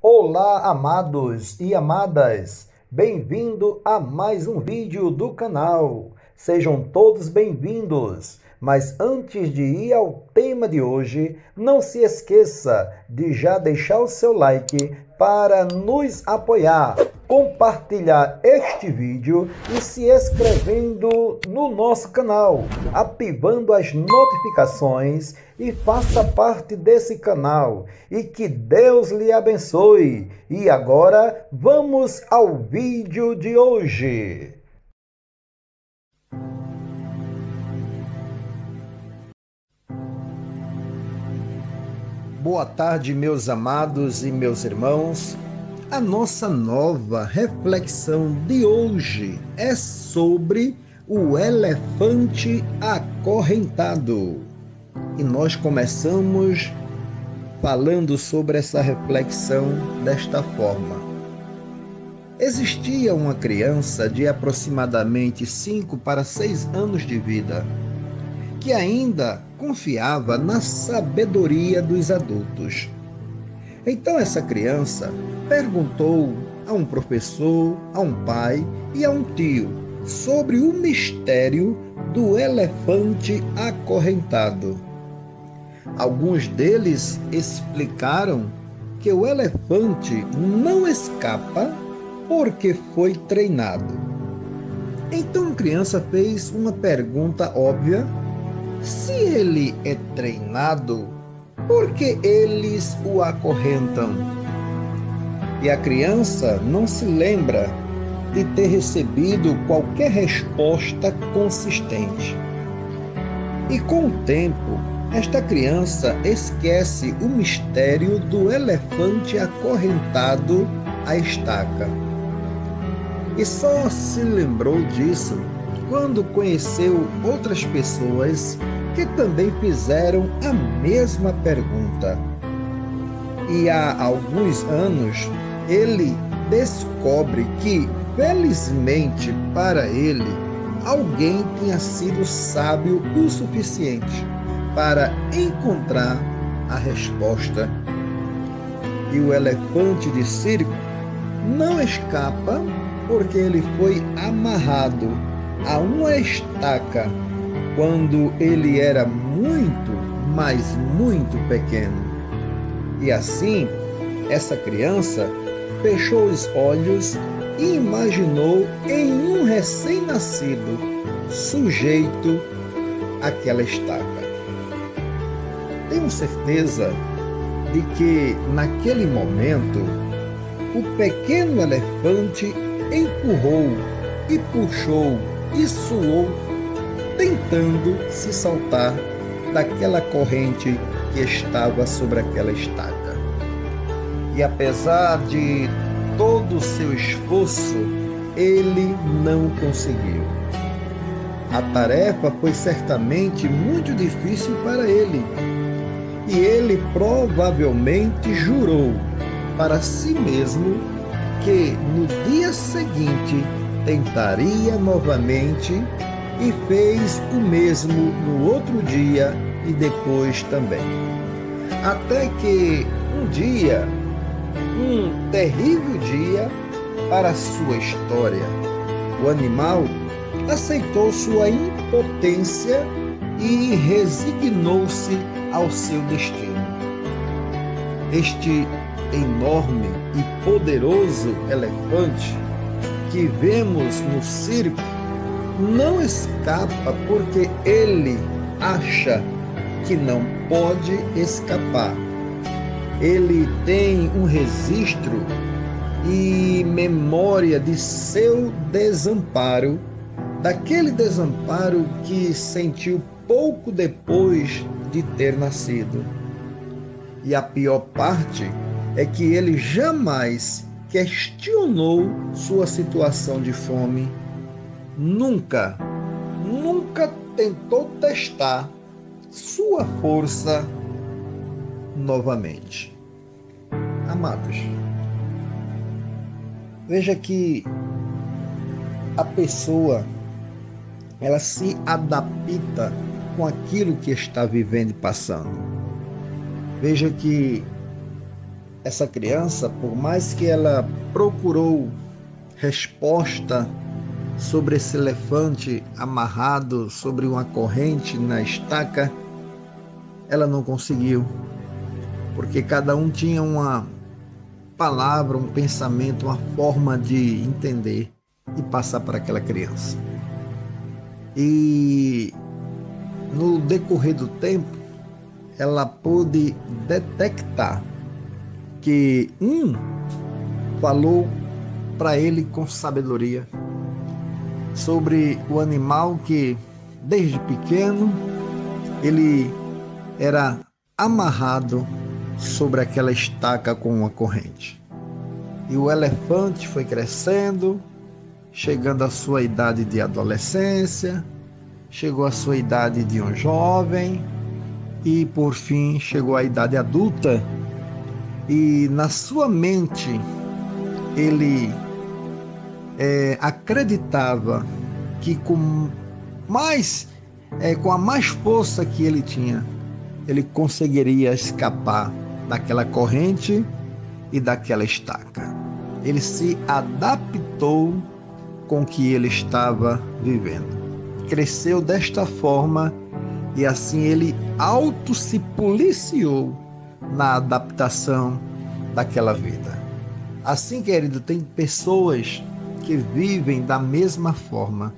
Olá, amados e amadas! Bem-vindo a mais um vídeo do canal. Sejam todos bem-vindos. Mas antes de ir ao tema de hoje, não se esqueça de já deixar o seu like para nos apoiar, compartilhar este vídeo e se inscrevendo no nosso canal, ativando as notificações e faça parte desse canal. E que Deus lhe abençoe. E agora vamos ao vídeo de hoje. Boa tarde, meus amados e meus irmãos. A nossa nova reflexão de hoje é sobre o elefante acorrentado. E nós começamos falando sobre essa reflexão desta forma. Existia uma criança de aproximadamente 5 para 6 anos de vida, que ainda confiava na sabedoria dos adultos. Então essa criança perguntou a um professor, a um pai e a um tio sobre o mistério do elefante acorrentado. Alguns deles explicaram que o elefante não escapa porque foi treinado. Então a criança fez uma pergunta óbvia: se ele é treinado, por que eles o acorrentam? E a criança não se lembra de ter recebido qualquer resposta consistente. E com o tempo, esta criança esquece o mistério do elefante acorrentado à estaca. E só se lembrou disso quando conheceu outras pessoas que também fizeram a mesma pergunta. E há alguns anos ele descobre que, felizmente para ele, alguém tinha sido sábio o suficiente para encontrar a resposta. E o elefante de circo não escapa porque ele foi amarrado a uma estaca quando ele era muito, mas muito pequeno. E assim, essa criança fechou os olhos e imaginou em um recém-nascido sujeito àquela estaca. Tenho certeza de que, naquele momento, o pequeno elefante empurrou e puxou e suou, tentando se saltar daquela corrente que estava sobre aquela estaca. E apesar de todo o seu esforço, ele não conseguiu. A tarefa foi certamente muito difícil para ele. E ele provavelmente jurou para si mesmo que no dia seguinte tentaria novamente e fez o mesmo no outro dia e depois também. Até que um dia, um terrível dia para a sua história, o animal aceitou sua impotência e resignou-se ao seu destino. Este enorme e poderoso elefante que vemos no circo não escapa porque ele acha que não pode escapar. Ele tem um registro e memória de seu desamparo, daquele desamparo que sentiu pouco depois de ter nascido. E a pior parte é que ele jamais questionou sua situação de fome. Nunca tentou testar sua força novamente. Amados, veja que a pessoa, ela se adapta com aquilo que está vivendo e passando. Veja que essa criança, por mais que ela procurou resposta sobre esse elefante amarrado sobre uma corrente na estaca, ela não conseguiu, porque cada um tinha uma palavra, um pensamento, uma forma de entender e passar para aquela criança. E no decorrer do tempo, ela pôde detectar que um falou para ele com sabedoria sobre o animal que, desde pequeno, ele era amarrado sobre aquela estaca com uma corrente. E o elefante foi crescendo, chegando à sua idade de adolescência, chegou à sua idade de um jovem e, por fim, chegou à idade adulta. E na sua mente, ele acreditava que com a mais força que ele tinha, ele conseguiria escapar daquela corrente e daquela estaca. Ele se adaptou com o que ele estava vivendo. Cresceu desta forma e assim ele se policiou na adaptação daquela vida. Assim, querido, tem pessoas que vivem da mesma forma.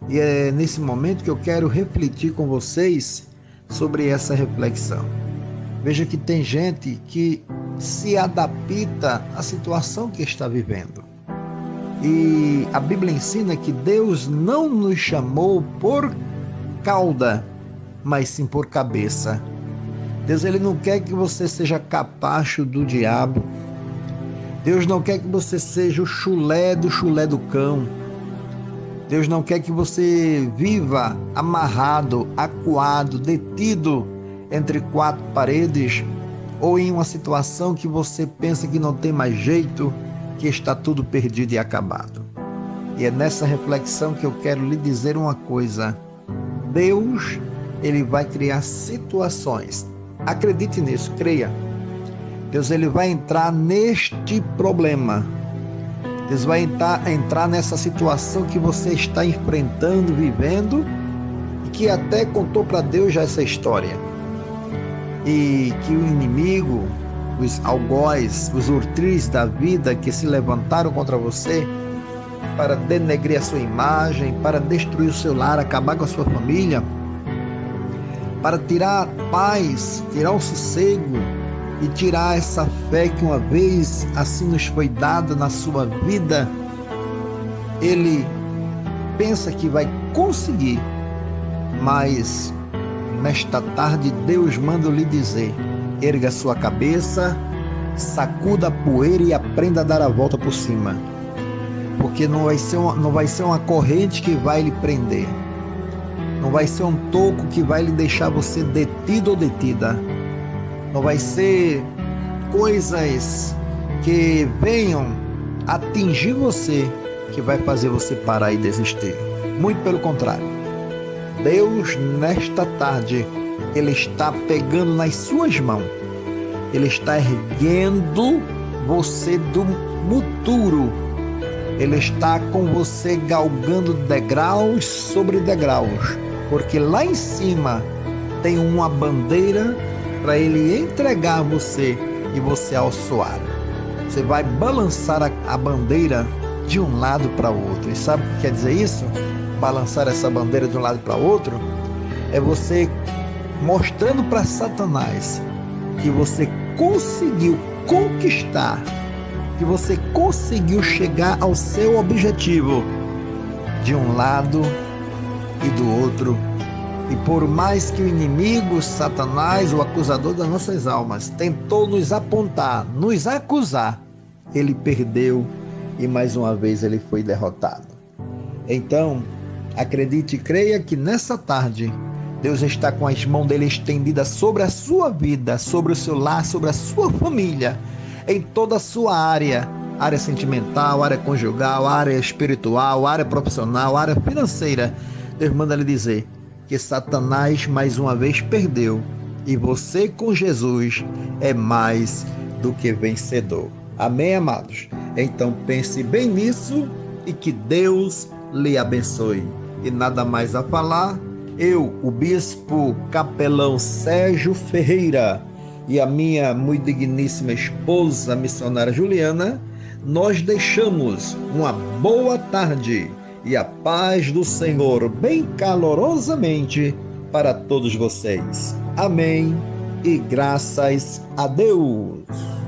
E é nesse momento que eu quero refletir com vocês sobre essa reflexão. Veja que tem gente que se adapta à situação que está vivendo. E a Bíblia ensina que Deus não nos chamou por cauda, mas sim por cabeça. Deus, ele não quer que você seja capacho do diabo. Deus não quer que você seja o chulé do cão. Deus não quer que você viva amarrado, acuado, detido entre quatro paredes ou em uma situação que você pensa que não tem mais jeito, que está tudo perdido e acabado. E é nessa reflexão que eu quero lhe dizer uma coisa. Deus, ele vai criar situações. Acredite nisso, creia. Deus, ele vai entrar neste problema. Deus vai entrar nessa situação que você está enfrentando, vivendo, e que até contou para Deus já essa história. E que o inimigo, os algozes, os urtris da vida que se levantaram contra você para denegrir a sua imagem, para destruir o seu lar, acabar com a sua família, para tirar a paz, tirar o sossego e tirar essa fé que uma vez assim nos foi dada na sua vida, ele pensa que vai conseguir, mas nesta tarde Deus manda lhe dizer: erga sua cabeça, sacuda a poeira e aprenda a dar a volta por cima, porque não vai ser uma corrente que vai lhe prender, não vai ser um toco que vai lhe deixar você detido ou detida, não vai ser coisas que venham atingir você que vai fazer você parar e desistir. Muito pelo contrário. Deus, nesta tarde, ele está pegando nas suas mãos. Ele está erguendo você do muturo. Ele está com você galgando degraus sobre degraus. Porque lá em cima tem uma bandeira para ele entregar a você e você alçoar. Você vai balançar a bandeira de um lado para o outro. E sabe o que quer dizer isso? Balançar essa bandeira de um lado para o outro é você mostrando para Satanás que você conseguiu conquistar, que você conseguiu chegar ao seu objetivo de um lado e do outro. E por mais que o inimigo, Satanás, o acusador das nossas almas, tentou nos apontar, nos acusar, ele perdeu e mais uma vez ele foi derrotado. Então, acredite e creia que nessa tarde, Deus está com as mãos dele estendidas sobre a sua vida, sobre o seu lar, sobre a sua família, em toda a sua área sentimental, área conjugal, área espiritual, área profissional, área financeira. Deus manda lhe dizer que Satanás mais uma vez perdeu e você com Jesus é mais do que vencedor. Amém, amados? Então pense bem nisso e que Deus lhe abençoe. E nada mais a falar, eu, o bispo capelão Sérgio Ferreira e a minha muito digníssima esposa, a missionária Juliana, nós deixamos uma boa tarde e a paz do Senhor bem calorosamente para todos vocês. Amém e graças a Deus.